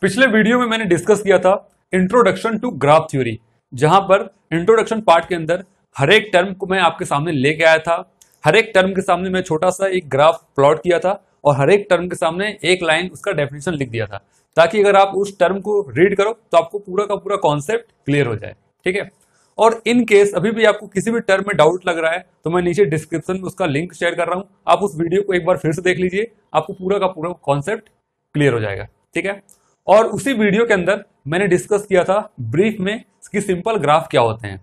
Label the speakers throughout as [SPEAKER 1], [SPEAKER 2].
[SPEAKER 1] पिछले वीडियो में मैंने डिस्कस किया था इंट्रोडक्शन टू ग्राफ थ्योरी, जहां पर इंट्रोडक्शन पार्ट के अंदर हर एक टर्म को मैं आपके सामने लेके आया था। हर एक टर्म के सामने मैं छोटा सा एक ग्राफ प्लॉट किया था और हर एक टर्म के सामने एक लाइन उसका डेफिनेशन लिख दिया था, ताकि अगर आप उस टर्म को रीड करो तो आपको पूरा का पूरा कॉन्सेप्ट क्लियर हो जाए। ठीक है। और इन केस अभी भी आपको किसी भी टर्म में डाउट लग रहा है तो मैं नीचे डिस्क्रिप्शन में उसका लिंक शेयर कर रहा हूं, आप उस वीडियो को एक बार फिर से देख लीजिए, आपको पूरा का पूरा कॉन्सेप्ट क्लियर हो जाएगा। ठीक है। और उसी वीडियो के अंदर मैंने डिस्कस किया था ब्रीफ में कि सिंपल ग्राफ क्या होते हैं,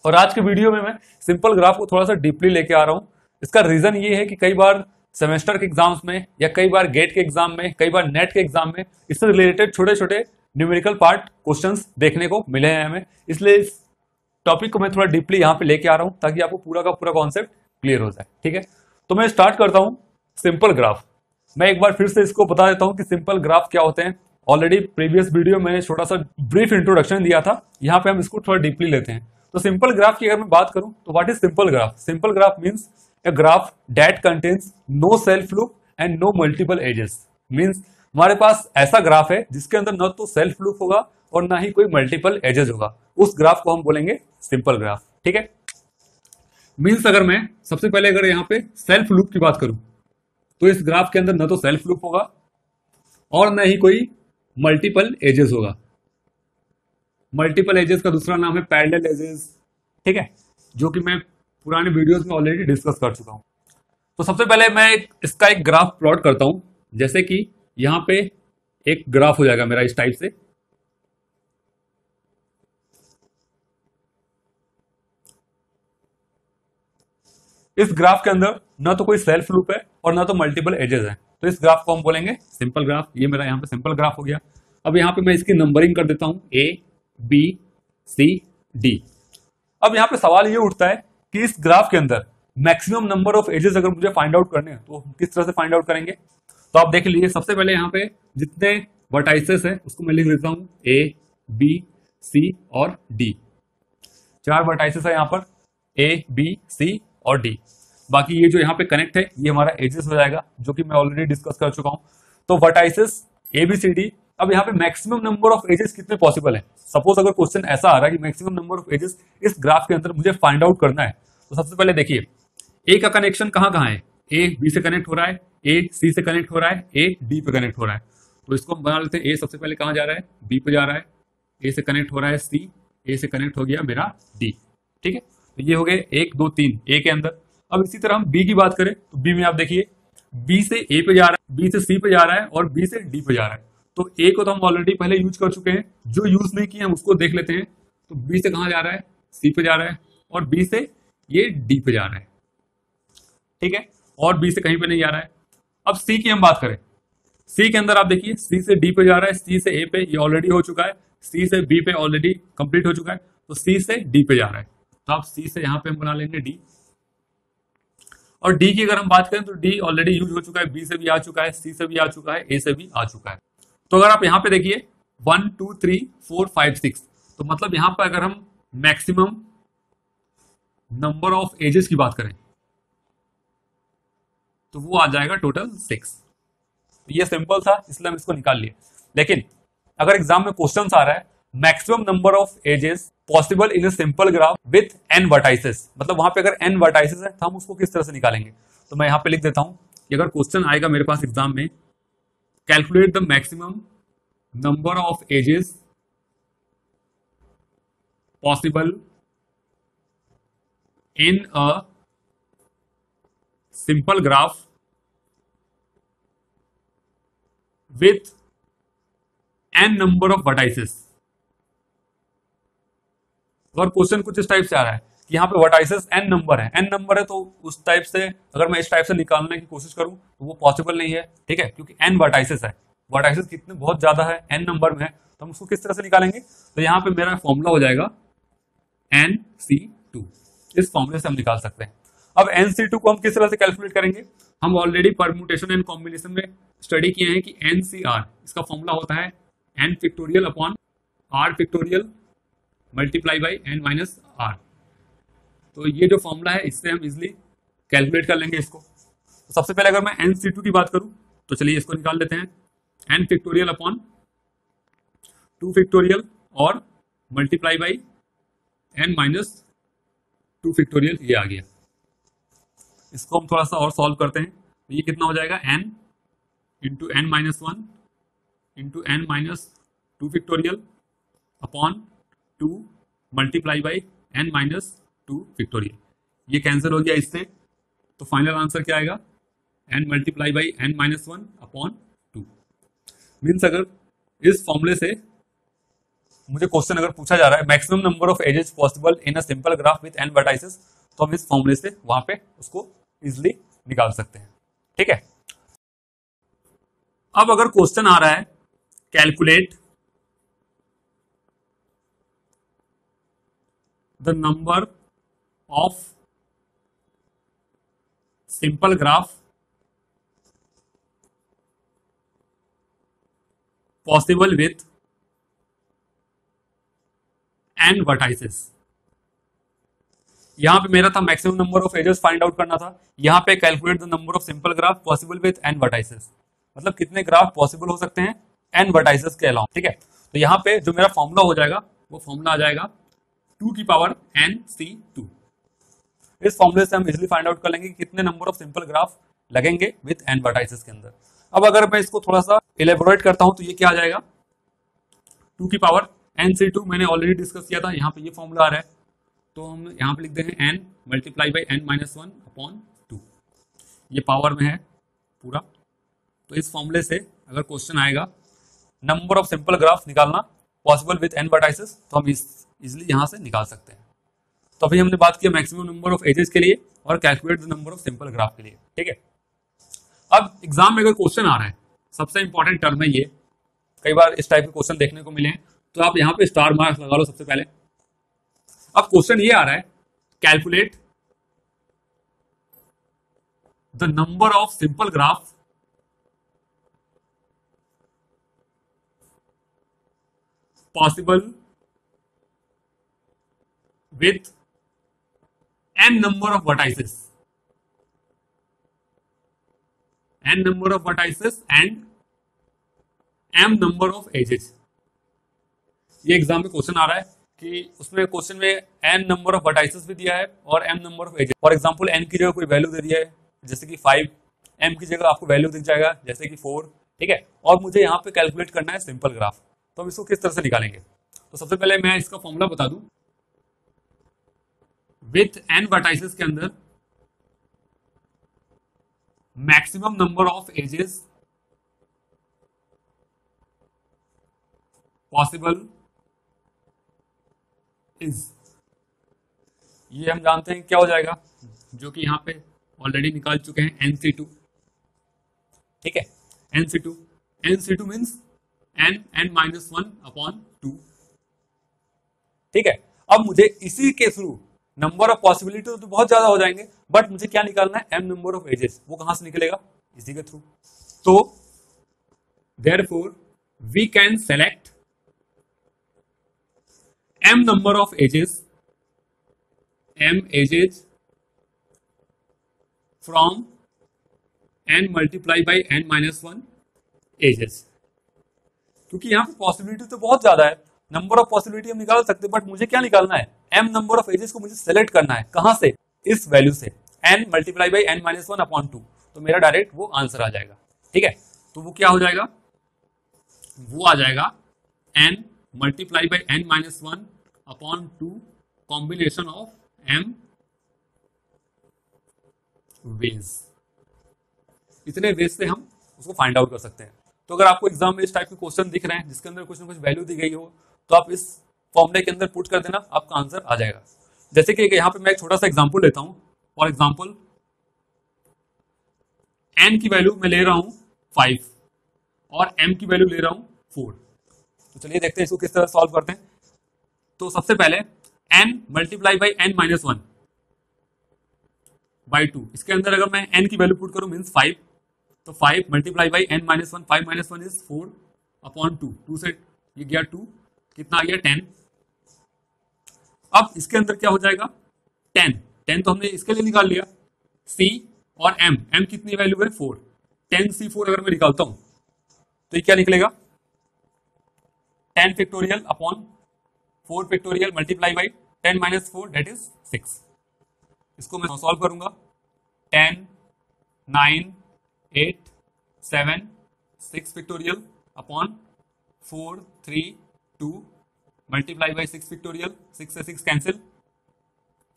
[SPEAKER 1] और आज के वीडियो में मैं सिंपल ग्राफ को थोड़ा सा डीपली लेके आ रहा हूं। इसका रीजन ये है कि कई बार सेमेस्टर के एग्जाम्स में या कई बार गेट के एग्जाम में, कई बार नेट के एग्जाम में इससे रिलेटेड छोटे छोटे न्यूमेरिकल पार्ट क्वेश्चंस देखने को मिले हैं हमें, इसलिए इस टॉपिक को मैं थोड़ा डीपली यहाँ पे लेके आ रहा हूं ताकि आपको पूरा का पूरा कॉन्सेप्ट क्लियर हो जाए। ठीक है। तो मैं स्टार्ट करता हूं सिंपल ग्राफ। मैं एक बार फिर से इसको बता देता हूं कि सिंपल ग्राफ क्या होते हैं। ऑलरेडी प्रीवियस वीडियो में छोटा सा ब्रीफ इंट्रोडक्शन दिया था, यहाँ पे हम इसको थोड़ा डीपली लेते हैं। तो सिंपल ग्राफ की अगर मैं बात करूं तो what is simple graph? Simple graph means a graph that contains no self loop and no multiple edges। Means हमारे पास ऐसा ग्राफ है जिसके अंदर न तो सेल्फ लूप होगा और ना ही कोई मल्टीपल एजेस होगा, उस ग्राफ को हम बोलेंगे सिंपल ग्राफ। ठीक है। मींस अगर मैं सबसे पहले अगर यहाँ पे सेल्फ लूप की बात करूं तो इस ग्राफ के अंदर न तो सेल्फ लूप होगा और न ही कोई मल्टीपल एजेस होगा। मल्टीपल एजेस का दूसरा नाम है पैरेलल एजेस। ठीक है, जो कि मैं पुराने वीडियोस में ऑलरेडी डिस्कस कर चुका हूं। तो सबसे पहले मैं इसका एक ग्राफ प्लॉट करता हूं, जैसे कि यहां पे एक ग्राफ हो जाएगा मेरा इस टाइप से। इस ग्राफ के अंदर ना तो कोई सेल्फ लूप है और ना तो मल्टीपल एजेस है, तो इस ग्राफ को हम बोलेंगे सिंपल ग्राफ। ये मेरा यहाँ पे सिंपल ग्राफ हो गया। अब यहाँ पे मैं इसकी नंबरिंग कर देता हूं A, B, C, D। अब यहाँ पे सवाल ये उठता है कि इस ग्राफ के अंदर मैक्सिमम नंबर ऑफ एजेस अगर मुझे फाइंड आउट करने हैं तो किस तरह से फाइंड आउट करेंगे? तो आप देख लीजिए, सबसे पहले यहाँ पे जितने वर्टाइसेस है उसको मैं लिख देता हूं A, B, C और D। 4 वर्टाइसेस है यहाँ पर A, B, C और D। बाकी ये जो यहाँ पे कनेक्ट है ये हमारा एजेस हो जाएगा, जो कि मैं ऑलरेडी डिस्कस कर चुका हूं। तो vertices A, B, C, D। अब यहाँ पे मैक्सिमम नंबर ऑफ एजेस कितने पॉसिबल है? सपोज अगर क्वेश्चन ऐसा आ रहा है कि मैक्सिमम नंबर ऑफ एजेस इस ग्राफ के अंदर मुझे फाइंड आउट करना है, तो सबसे पहले देखिए ए का कनेक्शन कहाँ कहाँ है। ए बी से कनेक्ट हो रहा है, ए सी से कनेक्ट हो रहा है, ए डी पे कनेक्ट हो रहा है। तो इसको हम बना लेते हैं। ए सबसे पहले कहाँ जा रहा है? बी पे जा रहा है। ए से कनेक्ट हो रहा है सी, ए से कनेक्ट हो गया मेरा डी। ठीक है, तो ये हो गए 1 2 3 ए के अंदर। अब इसी तरह हम बी की बात करें तो बी में आप देखिए बी से ए पे जा रहा है, बी से सी पे जा रहा है और बी से डी पे जा रहा है। तो ए को तो हम ऑलरेडी पहले यूज कर चुके हैं, जो यूज नहीं किए हम उसको देख लेते हैं। तो बी से कहां जा रहा है? सी पे जा रहा है और बी से ये डी पे जा रहा है। ठीक है, और बी से कहीं पे नहीं जा रहा है। अब सी की हम बात करें, सी के अंदर आप देखिए सी से डी पे जा रहा है, सी से ए पे ये ऑलरेडी हो चुका है, सी से बी पे ऑलरेडी कंप्लीट हो चुका है, तो सी से डी पे जा रहा है। तो आप सी से यहां पे हम बना लेंगे डी। और डी की अगर हम बात करें तो डी ऑलरेडी यूज हो चुका है, बी से भी आ चुका है, सी से भी आ चुका है, ए से भी आ चुका है। तो अगर आप यहां पे देखिए 1 2 3 4 5 6, तो मतलब यहां पर अगर हम मैक्सिमम नंबर ऑफ एजेस की बात करें तो वो आ जाएगा टोटल 6। ये सिंपल था इसलिए हम इसको निकाल लिए। लेकिन अगर एग्जाम में क्वेश्चन आ रहा है maximum number of edges possible in a simple graph with n vertices, मतलब वहां पे अगर n वर्टाइसेस है तो हम उसको किस तरह से निकालेंगे? तो मैं यहां पे लिख देता हूं कि अगर क्वेश्चन आएगा मेरे पास एग्जाम में, calculate the maximum number of edges possible in a simple graph with n number of vertices. अगर क्वेश्चन कुछ इस टाइप से आ रहा है कि यहाँ पे वर्टाइसेस n नंबर है, n नंबर है, तो उस टाइप से अगर मैं इस टाइप से निकालने की कोशिश करूं तो वो पॉसिबल नहीं है। ठीक है, क्योंकि n वर्टाइसेस है, वर्टाइसेस कितने बहुत ज्यादा है, n नंबर में है, तो हम उसको किस तरह से निकालेंगे? तो यहाँ पे मेरा फॉर्मूला हो जाएगा NC2। इस फॉर्मूले से हम निकाल सकते हैं। अब NC2 को हम किस तरह से कैलकुलेट करेंगे? हम ऑलरेडी परम्यूटेशन एंड कॉम्बिनेशन में स्टडी किए हैं कि NCR इसका फॉर्मूला होता है n factorial upon r factorial multiply by n minus r। तो ये जो फॉर्मूला है इससे हम इजिली कैलकुलेट कर लेंगे इसको। तो सबसे पहले अगर मैं NC2 की बात करूं तो चलिए इसको निकाल लेते हैं। n फैक्टोरियल अपॉन 2 फैक्टोरियल और multiply by n minus 2 factorial, ये आ गया। इसको हम थोड़ा सा और सॉल्व करते हैं, तो ये कितना हो जाएगा, n into n minus 1 into n minus 2 factorial upon 2 multiply by n minus 2 factorial. ये कैंसिल हो गया इससे, तो फाइनल आंसर क्या आएगा, n multiply by n minus 1 upon 2। Means अगर इस फॉर्मूले से मुझे क्वेश्चन अगर पूछा जा रहा है maximum number of edges possible in a simple graph with n vertices, तो हम इस फॉर्मूले से वहां पे उसको इजिली निकाल सकते हैं। ठीक है, अब अगर क्वेश्चन आ रहा है calculate the number of simple graph possible with n vertices. यहां पे मेरा था maximum number of edges find out करना था, यहां पे calculate the number of simple graph possible with n vertices, मतलब कितने ग्राफ पॉसिबल हो सकते हैं n वर्टाइसेस के अलावा। ठीक है, तो यहां पे जो मेरा फॉर्मूला हो जाएगा वो फॉर्मूला आ जाएगा 2 की पावर nc2। इस फॉर्मूले से हम इजिली फाइंड आउट कर लेंगे कि कितने नंबर ऑफ सिंपल ग्राफ लगेंगे विथ n वर्टाइसेस के अंदर। अब अगर मैं इसको थोड़ा सा इलेबोरेट करता हूं तो ये क्या आ जाएगा, 2 की पावर nc2 मैंने ऑलरेडी डिस्कस किया था, यहाँ पे ये फॉर्मूला आ रहा है, तो हम यहाँ पे लिख दे हैं n multiply by n minus 1 upon 2, ये पावर में है पूरा। तो इस फॉर्मूले से अगर क्वेश्चन आएगा नंबर ऑफ सिंपल ग्राफ निकालना पॉसिबल विथ n वर्टाइसेस, तो हम इजिली यहाँ से निकाल सकते हैं। तो अभी हमने बात किया मैक्सिमम नंबर ऑफ एजेस के लिए और calculate the number of simple graph के लिए। ठीक है, अब एग्जाम में अगर क्वेश्चन आ रहा है, सबसे इंपॉर्टेंट टर्म है ये, कई बार इस टाइप के क्वेश्चन देखने को मिले हैं, तो आप यहां पे स्टार मार्क्स लगा लो सबसे पहले। अब क्वेश्चन ये आ रहा है calculate the number of simple graph possible with n number of vertices, n number of vertices and m number of edges। ये एग्जाम में क्वेश्चन आ रहा है कि उसमें क्वेश्चन में n नंबर ऑफ वर्टाइसेस भी दिया है और m number of edges. For example n की जगह कोई वैल्यू दे दिया है जैसे कि 5, m की जगह आपको वैल्यू दिख जाएगा जैसे कि 4। ठीक है, और मुझे यहाँ पे कैलकुलेट करना है सिंपल ग्राफ, तो हम इसको किस तरह से निकालेंगे। तो सबसे पहले मैं इसका फॉर्मूला बता दूं, विथ n वर्टाइसेस के अंदर maximum number of edges possible is, ये हम जानते हैं क्या हो जाएगा, जो कि यहां पे ऑलरेडी निकाल चुके हैं nc2। ठीक है, nc2 means n minus 1 upon 2। ठीक है, अब मुझे इसी के थ्रू नंबर ऑफ पॉसिबिलिटी तो बहुत ज्यादा हो जाएंगे, बट मुझे क्या निकालना है, m नंबर ऑफ एजेस, वो कहां से निकलेगा, इसी के थ्रू। तो therefore we can select m number of edges, m edges from n multiply by n minus 1 edges, क्योंकि यहां पे पॉसिबिलिटी तो बहुत ज्यादा है, नंबर ऑफ पॉसिबिलिटी हम निकाल सकते हैं, बट मुझे क्या निकालना है, m नंबर ऑफ एजेस को मुझे सेलेक्ट करना है, कहां से, इस वैल्यू से, n multiply by n minus 1 upon 2, तो मेरा डायरेक्ट वो आंसर आ जाएगा। ठीक है, तो वो क्या हो जाएगा, वो आ जाएगा n multiply by n minus 1 upon 2 combination of m ways. इतने वेज से हम उसको फाइंड आउट कर सकते हैं। तो अगर आपको एग्जाम में इस टाइप के क्वेश्चन दिख रहे हैं जिसके अंदर कुछ ना कुछ वैल्यू दी गई हो, तो आप इस फॉर्मूले के अंदर पुट कर देना, आपका आंसर आ जाएगा। जैसे कि यहाँ पे मैं एक छोटा सा एग्जांपल लेता हूं, फॉर एग्जांपल n की वैल्यू मैं ले रहा हूं 5 और m की वैल्यू ले रहा हूं 4। तो चलिए देखते हैं इसको किस तरह सॉल्व करते हैं। तो सबसे पहले n multiply by n minus 1 by 2, इसके अंदर अगर मैं n की वैल्यू पुट करूं मीन्स 5, तो 5 multiply by n minus 1, 5 minus 1 is 4 upon 2, 2 से ये गया 2, कितना आ गया 10। अब इसके अंदर क्या हो जाएगा 10 तो हमने इसके लिए निकाल लिया, c और m कितनी वैल्यू है 4, 10c4 अगर मैं निकालता हूं तो ये क्या निकलेगा 10 factorial upon 4 factorial multiply by 10 minus 4 that is 6। इसको मैं सॉल्व करूंगा। 10 9 8 7 6 factorial upon 4 3 2 multiply by 6 factorial. 6 से 6 कैंसिल,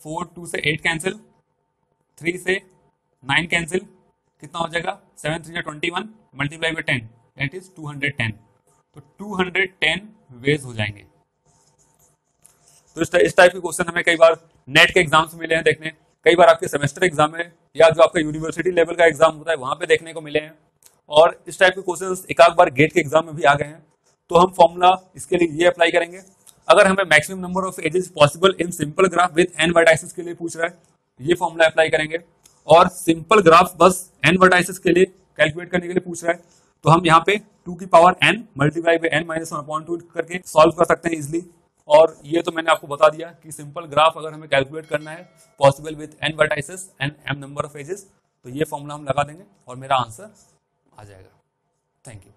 [SPEAKER 1] 4 2 से 8 कैंसिल, 3 से 9 कैंसिल, कितना हो जाएगा 7 3 21 मल्टीप्लाई बाई 10 दैट इज 210। तो 210 वेज हो जाएंगे। तो इस टाइप के क्वेश्चन हमें कई बार नेट के एग्जाम्स में मिले हैं देखने, कई बार आपके सेमेस्टर एग्जाम में या जो आपका यूनिवर्सिटी लेवल का एग्जाम होता है वहां पे देखने को मिले हैं, और इस टाइप के क्वेश्चन एक आध बार गेट के एग्जाम में भी आ गए हैं। तो हम फॉर्मूला इसके लिए ये अप्लाई करेंगे। अगर हमें maximum number of edges possible in simple graph with n vertices के लिए पूछ रहा है, ये फॉर्मूला अप्लाई करेंगे। और सिंपल ग्राफ बस n वर्टाइसेस के लिए कैलकुलेट करने के लिए पूछ रहा है, तो हम यहाँ पे 2 की power n multiply by n minus 1/2 करके सॉल्व कर सकते हैं इजिली। और ये तो मैंने आपको बता दिया कि सिंपल ग्राफ अगर हमें कैलकुलेट करना है possible with n vertices and m number of edges, तो ये फॉर्मूला हम लगा देंगे और मेरा आंसर आ जाएगा। Thank you.